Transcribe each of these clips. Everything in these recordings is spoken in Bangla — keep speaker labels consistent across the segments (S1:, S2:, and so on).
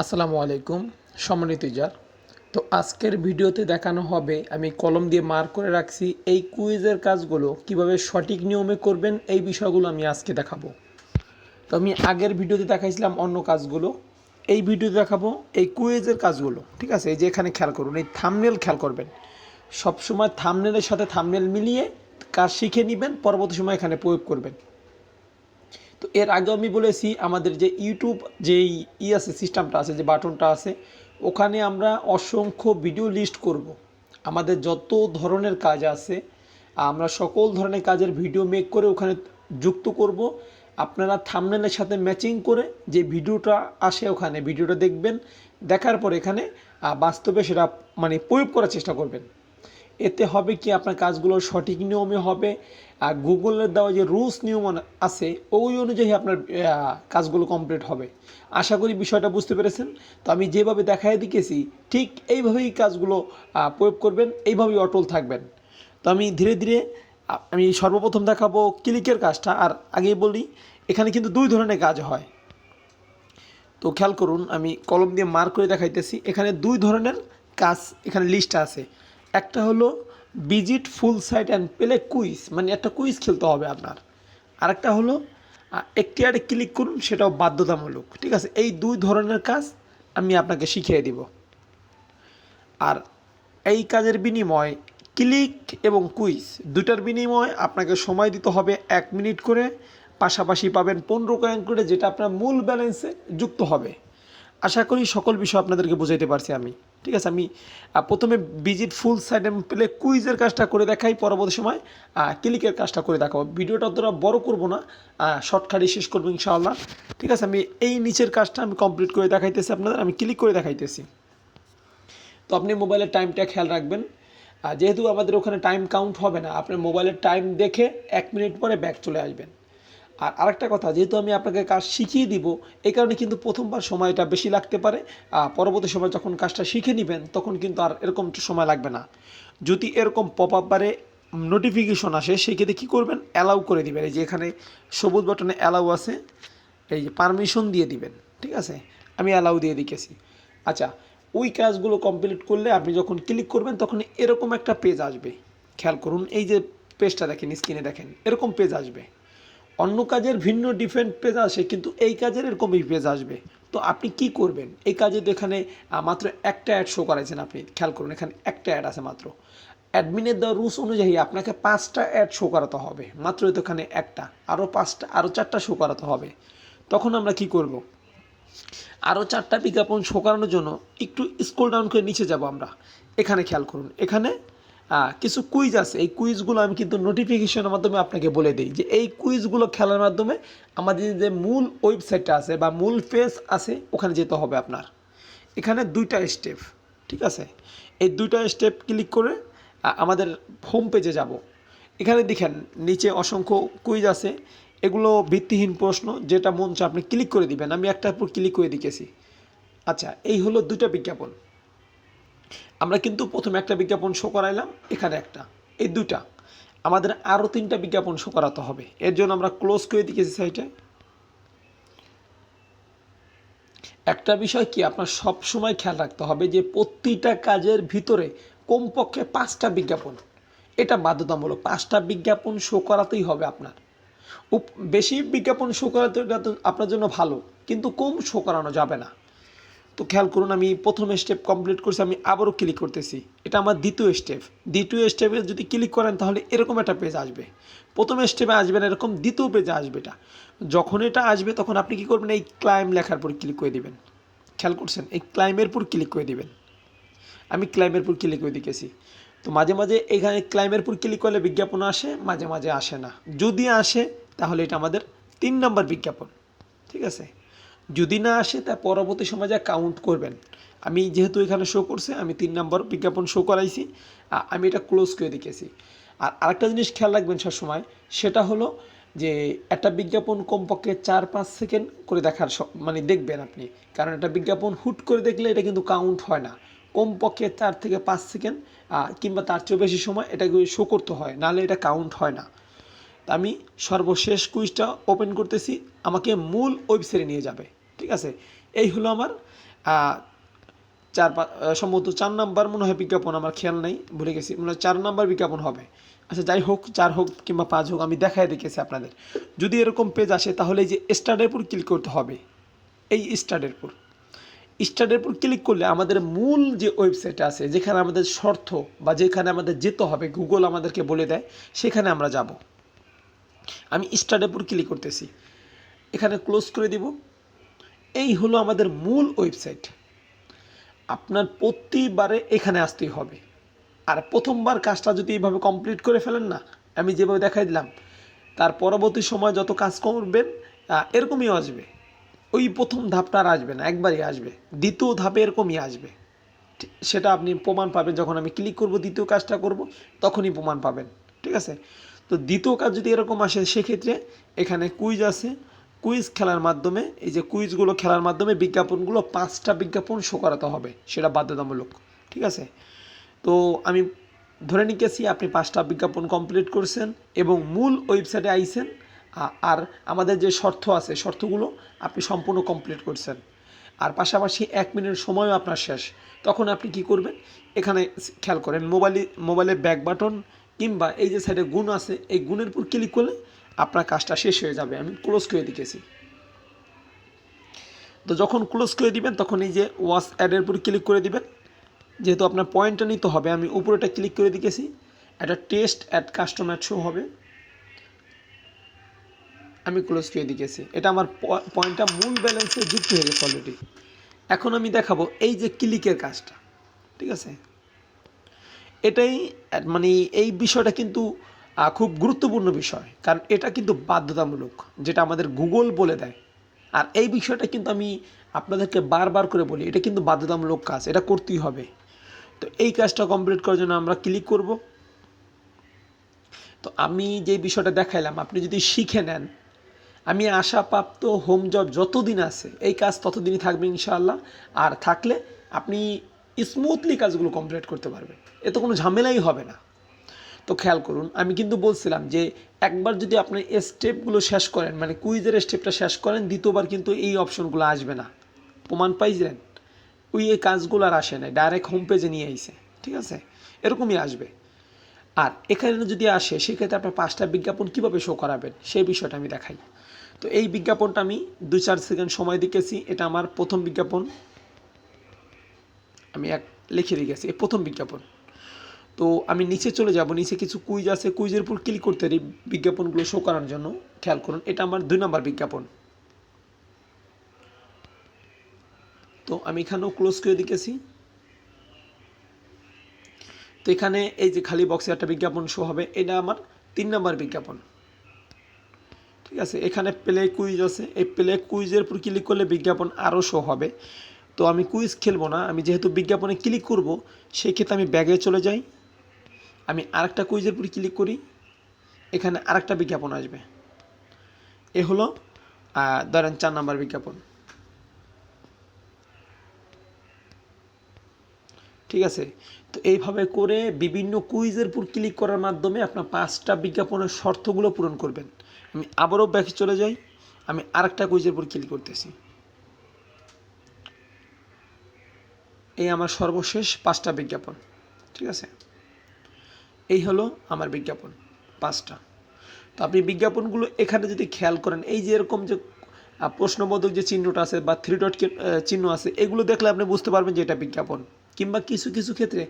S1: আসসালামু আলাইকুম সম্মানিত ইজার। তো আজকের ভিডিওতে দেখানো হবে আমি কলম দিয়ে মার্ক করে রাখছি এই কুইজের কাজগুলো কিভাবে সঠিক নিয়মে করবেন এই বিষয়গুলো আমি আজকে দেখাবো। তো আমি আগের ভিডিওতে দেখাইছিলাম অন্য কাজগুলো, এই ভিডিওতে দেখাবো এই কুইজের কাজগুলো। ঠিক আছে, এই যে এখানে খেয়াল করুন, এই থাম্বনেল খেয়াল করবেন, সবসময় থাম্বনেলের সাথে থাম্বনেল মিলিয়ে কাজ শিখে নেবেন, পরবর্তী সময় এখানে প্রয়োগ করবেন। তো এর আগে আমি বলেছি আমাদের যে ইউটিউব যেই আছে সিস্টেমটা আছে, যে বাটনটা আছে, ওখানে আমরা অসংখ্য ভিডিও লিস্ট করব। আমাদের যত ধরনের কাজ আছে আমরা সকল ধরনের কাজের ভিডিও মেক করে ওখানে যুক্ত করব। আপনারা থাম্বনেলের সাথে ম্যাচিং করে যে ভিডিওটা আসে ওখানে ভিডিওটা দেখবেন, দেখার পর এখানে বাস্তবে সেটা প্রয়োগ করার চেষ্টা করবেন। এতে হবে কি, আপনার কাজগুলো সঠিক নিয়মে হবে। আর গুগলের দেওয়া যে রুলস নিয়ম আছে ওই অনুযায়ী আপনার কাজগুলো কমপ্লিট হবে। আশা করি বিষয়টা বুঝতে পেরেছেন। তো আমি যেভাবে দেখাই দিয়েছি ঠিক এইভাবেই কাজগুলো প্রয়োগ করবেন, এইভাবেই অটল থাকবেন। তো আমি ধীরে ধীরে আমি সর্বপ্রথম দেখাবো ক্লিকের কাজটা। আর আগেই বলি, এখানে কিন্তু দুই ধরনের কাজ হয়। তো খেয়াল করুন, আমি কলম দিয়ে মার্ক করে দেখাইতেছি। এখানে দুই ধরনের কাজ এখানে লিস্ট আছে। একটা হলো visit full site and play quiz, মানে একটা কুইজ খেলতে হবে আপনার। আরেকটা হলো একটি আরে ক্লিক করুন, সেটাও বাধ্যতামূলক। ঠিক আছে, এই দুই ধরনের কাজ আমি আপনাকে শিখিয়ে দিব। আর এই কাজের বিনিময় ক্লিক এবং কুইজ দুটার বিনিময় আপনাকে সময় দিতে হবে 1 মিনিট করে। পাশাপাশি পাবেন 15 কয়েন করে, যেটা আপনার মূল ব্যালেন্সে যুক্ত হবে। আশা করি সকল বিষয় আপনাদেরকে বুঝাইতে পারছি আমি। ঠিক আছে, আমি প্রথমে ভিজিট ফুল সাইট এবং প্লে কুইজের কাজটা করে দেখাই, পরবর্তী সময় ক্লিকের কাজটা করে দেখাবো। ভিডিওটা অতটা বড় করব না, শর্টকাটে শেষ করবো ইনশাআল্লাহ। ঠিক আছে, আমি এই নিচের কাজটা আমি কমপ্লিট করে দেখাইতেছি আপনাদের, আমি ক্লিক করে দেখাইতেছি। তো আপনি মোবাইলের টাইমটা খেয়াল রাখবেন। যেহেতু আমাদের ওখানে টাইম কাউন্ট হবে না, আপনার মোবাইলের টাইম দেখে 1 মিনিট পরে ব্যাক চলে আসবেন। আর আরেকটা কথা, যেহেতু আমি আপনাকে কাজ শিখিয়ে দিব, এই কারণে কিন্তু প্রথমবার সময়টা বেশি লাগতে পারে। পরবর্তী সময় যখন কাজটা শিখে নেবেন তখন কিন্তু আর এরকম সময় লাগবে না। যদি এরকম পপ আপ বারে নোটিফিকেশন আসে, সেক্ষেত্রে কী করবেন, অ্যালাউ করে দিবেন। এই যে এখানে সবুজ বাটনে অ্যালাউ আছে, এই যে পারমিশন দিয়ে দিবেন। ঠিক আছে, আমি অ্যালাউ দিয়ে দিয়েছি। আচ্ছা, ওই কাজগুলো কমপ্লিট করলে আপনি যখন ক্লিক করবেন তখন এরকম একটা পেজ আসবে। খেয়াল করুন, এই যে পেজটা দেখেন, স্ক্রিনে দেখেন, এরকম পেজ আসবে। অন্য কাজের ভিন্ন ডিফারেন্ট পেজ আসে, কিন্তু এই কাজের এরকমই পেজ আসবে। তো আপনি কি করবেন, এই কাজে তো এখানে মাত্র একটা অ্যাড শো করাইছেন। আপনি খেয়াল করুন, এখানে একটা অ্যাড আছে মাত্র। অ্যাডমিনের দেওয়া রুলস অনুযায়ী আপনাকে 5টা অ্যাড শো করাতে হবে, মাত্র তো এখানে একটা, আরও 5টা, আরও 4টা শো করাতে হবে। তখন আমরা কি করব, আরও 4টা বিজ্ঞাপন শো করানোর জন্য একটু স্ক্রল ডাউন করে নিচে যাব আমরা। এখানে খেয়াল করুন, এখানে কিছু কুইজ আছে। এই কুইজগুলো আমি কিন্তু নোটিফিকেশনের মাধ্যমে আপনাকে বলে দিই যে এই কুইজগুলো খেলার মাধ্যমে আমাদের যে মূল ওয়েবসাইটটা আছে বা মূল পেজ আছে ওখানে যেতে হবে আপনার। এখানে 2টা স্টেপ। ঠিক আছে, এই 2টা স্টেপ ক্লিক করে আমাদের হোম পেজে যাব। এখানে দেখেন নিচে অসংখ্য কুইজ আছে, এগুলো ভিত্তিহীন প্রশ্ন, যেটা মন চায় আপনি ক্লিক করে দিবেন। আমি একটার উপর ক্লিক করে দিয়েছি। আচ্ছা, এই হলো 2টা বিজ্ঞাপন। আমরা কিন্তু প্রথমে একটা বিজ্ঞাপন শো করাইলাম, এখানে একটা, এই 2টা। আমাদের আরও 3টা বিজ্ঞাপন শো করাতে হবে। এর জন্য আমরা ক্লোজ করে দিয়েছি সাইটে। একটা বিষয় কি, আপনার সব সময় খেয়াল রাখতে হবে যে প্রতিটা কাজের ভিতরে কমপক্ষে 5টা বিজ্ঞাপন, এটা বাধ্যতামূলক। 5টা বিজ্ঞাপন শো করাতেই হবে আপনার। বেশি বিজ্ঞাপন শো করাতে আপনার জন্য ভালো, কিন্তু কম শো করানো যাবে না। তো খেয়াল করুন, আমি প্রথম স্টেপ কমপ্লিট করছি, আমি আবারও ক্লিক করতেছি। এটা আমার দ্বিতীয় স্টেপ। দ্বিতীয় স্টেপে যদি ক্লিক করেন তাহলে এরকম একটা পেজ আসবে। প্রথম স্টেপে আসবে না, এরকম দ্বিতীয় পেজে আসবে। এটা যখন এটা আসবে তখন আপনি কী করবেন, এই ক্লাইম লেখার পর ক্লিক করে দিবেন। খেয়াল করছেন, এই ক্লাইমের পর ক্লিক করে দিবেন। আমি ক্লাইমের পর ক্লিক করে দিয়েছি। তো মাঝে মাঝে এখানে ক্লাইমের পর ক্লিক করলে বিজ্ঞাপন আসে, মাঝে মাঝে আসে না। যদি আসে তাহলে এটা আমাদের 3 নম্বর বিজ্ঞাপন। ঠিক আছে, যদি না আসে তা পরবর্তী সময় যা কাউন্ট করবেন। আমি যেহেতু এখানে শো করছে, আমি 3 নম্বর বিজ্ঞাপন শো করাইছি, আমি এটা ক্লোজ করে দিয়েছি। আর আরেকটা জিনিস খেয়াল রাখবেন সবসময়, সেটা হলো যে একটা বিজ্ঞাপন কমপক্ষে 4-5 সেকেন্ড করে দেখার দেখবেন আপনি। কারণ একটা বিজ্ঞাপন হুট করে দেখলে এটা কিন্তু কাউন্ট হয় না। কমপক্ষে 4 থেকে 5 সেকেন্ড কিংবা তার চেয়েও বেশি সময় এটাকে শো করতে হয়, নাহলে এটা কাউন্ট হয় না। তা আমি সর্বশেষ কুইজটা ওপেন করতেছি, আমাকে মূল ওয়েবসাইটে নিয়ে যাবে। ঠিক আছে, এই হলো আমার সম্ভবত 4 নাম্বার মনে হয় বিজ্ঞাপন, আমার খেয়াল নেই, ভুলে গেছি, মনে হয় 4 নাম্বার বিজ্ঞাপন হবে। আচ্ছা যাই হোক, 4 হোক কিংবা 5 হোক, আমি দেখাই দেখেছি আপনাদের। যদি এরকম পেজ আসে তাহলে এই যে স্টার্টের উপর ক্লিক করতে হবে। এই স্টার্টের উপর ক্লিক করলে আমাদের মূল যে ওয়েবসাইট আছে, যেখানে আমাদের শর্ত বা যেখানে আমাদের যেতে হবে, গুগল আমাদেরকে বলে দেয়, সেখানে আমরা যাব। আমি স্টার্টের উপর ক্লিক করতেছি, এখানে ক্লোজ করে দিব। এই হলো আমাদের মূল ওয়েবসাইট। আপনার প্রতিবারে এখানে আসতেই হবে। আর প্রথমবার কাজটা যদি এইভাবে কমপ্লিট করে ফেলেন না, আমি যেভাবে দেখাই দিলাম, তার পরবর্তী সময় যত কাজ করবেন এরকমই আসবে। ওই প্রথম ধাপটা আর আসবে না, একবারই আসবে। দ্বিতীয় ধাপে এরকমই আসবে। সেটা আপনি প্রমাণ পাবেন যখন আমি ক্লিক করব, দ্বিতীয় কাজটা করব, তখনই প্রমাণ পাবেন। ঠিক আছে? তো দ্বিতীয় কাজ যদি এরকম আসে, সেক্ষেত্রে এখানে কুইজ আছে। কুইজ খেলার মাধ্যমে, এই যে কুইজগুলো খেলার মাধ্যমে বিজ্ঞাপনগুলো 5টা বিজ্ঞাপন শো করাতে হবে, সেটা বাধ্যতামূলক। ঠিক আছে? তো আমি ধরে নিতেছি আপনি 5টা বিজ্ঞাপন কমপ্লিট করছেন এবং মূল ওয়েবসাইটে আইছেন। আর আমাদের যে শর্ত আছে, শর্তগুলো আপনি সম্পূর্ণ কমপ্লিট করছেন। আর পাশাপাশি 1 মিনিট সময়ও আপনার শেষ। তখন আপনি কি করবেন, এখানে খেয়াল করেন, মোবাইলের ব্যাক বাটন কিংবা এই যে সাইডে গুণ আছে, এই গুণের উপর ক্লিক করলে আপনার কাজটা শেষ হয়ে যাবে। আমি ক্লোজ করে দিতেছি। তো যখন ক্লোজ করে দিবেন, তখন এই যে ওয়াচ অ্যাডের উপর ক্লিক করে দিবেন। যেহেতু আপনার পয়েন্টটা নিতে হবে, আমি উপরেটা ক্লিক করে দিয়েছি। একটা test ad custom ad show হবে, আমি ক্লোজ করে দিয়েছি। এটা আমার পয়েন্টটা মূল ব্যালেন্সে যুক্ত হয়ে গেছে অলরেডি। এখন আমি দেখাবো এই যে ক্লিকের কাজটা। ঠিক আছে? এটাই মানে এই বিষয়টা কিন্তু খুব গুরুত্বপূর্ণ বিষয়, কারণ এটা কিন্তু বাধ্যতামূলক, যেটা আমাদের গুগল বলে দেয়। আর এই বিষয়টা কিন্তু আমি আপনাদেরকে বারবার করে বলি, এটা কিন্তু বাধ্যতামূলক কাজ, এটা করতেই হবে। তো এই কাজটা কমপ্লিট করার জন্য আমরা ক্লিক করব। তো আমি যে বিষয়টা দেখাইলাম, আপনি যদি শিখে নেন, আমি আশাপ্রাপ্ত হোম জব যতদিন আছে এই কাজ ততদিনই থাকবে ইনশাআল্লাহ। আর থাকলে আপনি স্মুথলি কাজগুলো কমপ্লিট করতে পারবেন, এতে কোনো ঝামেলাই হবে না। তো খেয়াল করুন, আমি কিন্তু বলছিলাম যে একবার যদি আপনি স্টেপগুলো শেষ করেন, মানে কুইজের স্টেপটা শেষ করেন, দ্বিতীয়বার কিন্তু এই অপশনগুলো আসবে না। প্রমাণ পাইছেন? ওই এই কাজগুলো আর আসে না, ডাইরেক্ট হোম পেজে নিয়ে আইছে। ঠিক আছে? এরকমই আসবে। আর এখানে যদি আসে, সেক্ষেত্রে আপনার 5টা বিজ্ঞাপন কীভাবে শো করাবেন সেই বিষয়টা আমি দেখাই। তো এই বিজ্ঞাপনটা আমি 2-4 সেকেন্ড সময় দিয়েছি। এটা আমার প্রথম বিজ্ঞাপন, আমি লিখে রেখেছি, এই প্রথম বিজ্ঞাপন। তো আমি নিচে চলে যাব, নিচে কিছু কুইজ আছে, কুইজের উপর ক্লিক করতে পারি বিজ্ঞাপনগুলো শো করার জন্য। খেয়াল করুন, এটা আমার 2 নম্বর বিজ্ঞাপন। তো আমি এখানেও ক্লোজ করে দিয়েছি। তো এখানে এই যে খালি বক্সে একটা বিজ্ঞাপন শো হবে, এটা আমার 3 নম্বর বিজ্ঞাপন। ঠিক আছে? এখানে প্লে কুইজ আছে, এই প্লে কুইজের উপর ক্লিক করলে বিজ্ঞাপন আরও শো হবে। তো আমি কুইজ খেলবো না, আমি যেহেতু বিজ্ঞাপনে ক্লিক করব, সেই ক্ষেত্রে আমি ব্যাগে চলে যাই। আমি আরেকটা কুইজের উপর ক্লিক করি, এখানে আরেকটা বিজ্ঞাপন আসবে। এ হলো ধরেন 4 নম্বর বিজ্ঞাপন। ঠিক আছে? তো এইভাবে করে বিভিন্ন কুইজের উপর ক্লিক করার মাধ্যমে আপনার 5টা বিজ্ঞাপনের শর্তগুলো পূরণ করবেন। আমি আবারও ব্যাকে চলে যাই, আমি আরেকটা কুইজের উপর ক্লিক করতেছি। এই আমার সর্বশেষ 5টা বিজ্ঞাপন। ঠিক আছে? এই হলো আমার বিজ্ঞাপন 5টা। তো আপনি বিজ্ঞাপনগুলো এখানে যদি খেয়াল করেন, এই যে এরকম যে প্রশ্নবোধক যে চিহ্নটা আছে বা 3 ডট চিহ্ন আছে, এগুলো দেখলে আপনি বুঝতে পারবেন যে এটা বিজ্ঞাপন। কিংবা কিছু কিছু ক্ষেত্রে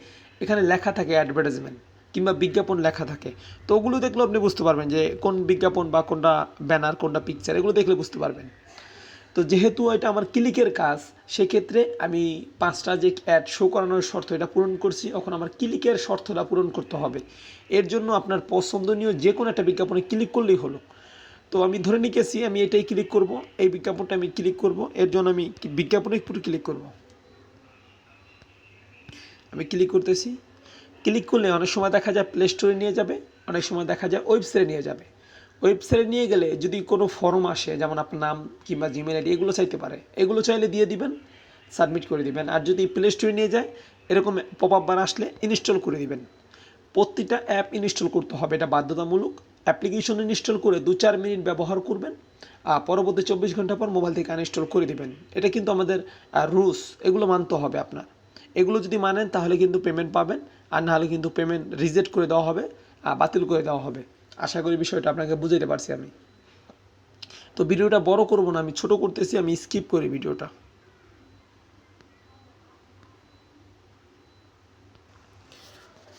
S1: এখানে লেখা থাকে অ্যাডভার্টাইজমেন্ট কিংবা বিজ্ঞাপন লেখা থাকে, তো ওগুলো দেখলেও আপনি বুঝতে পারবেন যে কোন বিজ্ঞাপন বা কোনটা ব্যানার, কোনটা পিকচার, এগুলো দেখলে বুঝতে পারবেন। তো যেহেতু এটা আমার ক্লিকের কাজ, সেক্ষেত্রে আমি 5টা যে অ্যাড শো করানোর শর্ত এটা পূরণ করছি, এখন আমার ক্লিকের শর্তটা পূরণ করতে হবে। এর জন্য আপনার পছন্দনীয় যে কোনো একটা বিজ্ঞাপনে ক্লিক করলেই হলো। তো আমি ধরে নিয়েছি আমি এটাই ক্লিক করব, এই বিজ্ঞাপনটা আমি ক্লিক করব। এর জন্য আমি বিজ্ঞাপনে পুরো ক্লিক করব। আমি ক্লিক করতেছি। ক্লিক করলে অনেক সময় দেখা যায় প্লে স্টোরে নিয়ে যাবে, অনেক সময় দেখা যায় ওয়েবসাইটে নিয়ে যাবে। ওয়েবসাইটে নিয়ে গেলে যদি কোনো ফর্ম আসে, যেমন আপনার নাম কিংবা জিমেল আইডি, এগুলো চাইতে পারে, এগুলো চাইলে দিয়ে দিবেন, সাবমিট করে দিবেন। আর যদি প্লে স্টোরে নিয়ে যায়, এরকম পপ আপ বার আসলে ইনস্টল করে দিবেন। প্রতিটা অ্যাপ ইনস্টল করতে হবে, এটা বাধ্যতামূলক। অ্যাপ্লিকেশন ইনস্টল করে 2-4 মিনিট ব্যবহার করবেন, পরবর্তী 24 ঘন্টা পর মোবাইল থেকে আনইনস্টল করে দেবেন। এটা কিন্তু আমাদের রুলস, এগুলো মানতে হবে আপনার। এগুলো যদি মানেন তাহলে কিন্তু পেমেন্ট পাবেন, আর নাহলে কিন্তু পেমেন্ট রিজেক্ট করে দেওয়া হবে, বাতিল করে দেওয়া হবে। আশা করি বিষয়টা আপনাকে বুঝাতে পারছি আমি। তো ভিডিওটা বড় করব না, আমি ছোট করতেছি, আমি স্কিপ করি ভিডিওটা।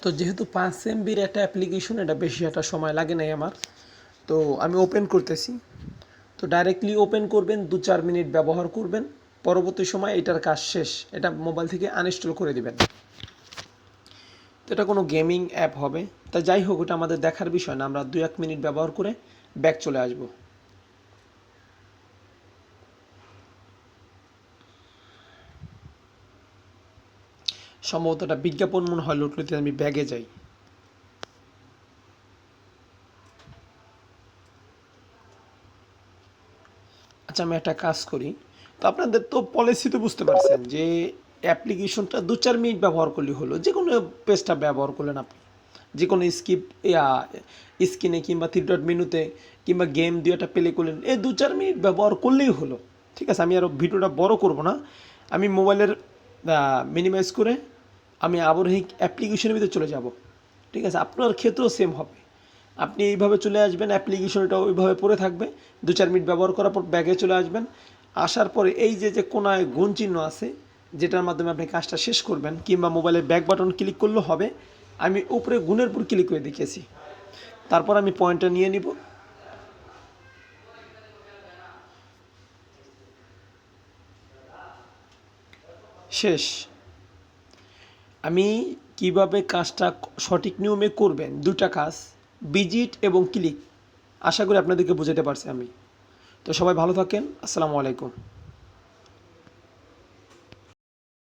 S1: তো যেহেতু 5 MBর একটা অ্যাপ্লিকেশন, এটা বেশি একটা সময় লাগে নাই আমার, তো আমি ওপেন করতেছি। তো ডাইরেক্টলি ওপেন করবেন, 2-4 মিনিট ব্যবহার করবেন, পরবর্তী সময় এটার কাজ শেষ, এটা মোবাইল থেকে আনইনস্টল করে দিবেন। তো এটা কোনো গেমিং অ্যাপ হবে, তা যাই হোক ওটা আমাদের দেখার বিষয় না, আমরা 2-1 মিনিট ব্যবহার করে ব্যাক চলে আসব। সম্ভবত এটা বিজ্ঞাপন মনে হয় লোড নিতে, আমি ব্যাগে যাই। আচ্ছা আমি একটা কাজ করি। তো আপনাদের তো পলিসি তো বুঝতে পারছেন যে অ্যাপ্লিকেশনটা 2-4 মিনিট ব্যবহার করলেই হলো, যে কোনো পেজটা ব্যবহার করলেন আপনি, যে কোনো স্ক্রিনে কিংবা 3 ডট মেনুতে কিংবা গেম দিয়ে একটা প্লে করলেন, এই 2-4 মিনিট ব্যবহার করলেই হলো। ঠিক আছে, আমি আরও ভিডিওটা বড় করব না, আমি মোবাইলের মিনিমাইজ করে আমি আবরহিক অ্যাপ্লিকেশনের ভিতরে চলে যাব। ঠিক আছে, আপনার ক্ষেত্রেও সেম হবে। আপনি এইভাবে চলে আসবেন, অ্যাপ্লিকেশনটা ওইভাবে পড়ে থাকবে, 2-4 মিনিট ব্যবহার করার পর ব্যাগে চলে আসবেন। আসার পরে এই যে কোনায় গুণ চিহ্ন আছে, যেটার মাধ্যমে আপনি কাজটা শেষ করবেন, কিংবা মোবাইলের ব্যাক বাটন ক্লিক করলেও হবে। আমি উপরে গুণের উপর ক্লিক করে দেখিয়েছি, তারপর আমি পয়েন্টটা নিয়ে নিব। শেষ। আমি কিভাবে কাজটা সঠিক নিয়মে করবেন, দুটা কাজ, ভিজিট এবং ক্লিক, আশা করি আপনাদেরকে বোঝাতে পারছি আমি। তো সবাই ভালো থাকেন, আসসালামু আলাইকুম।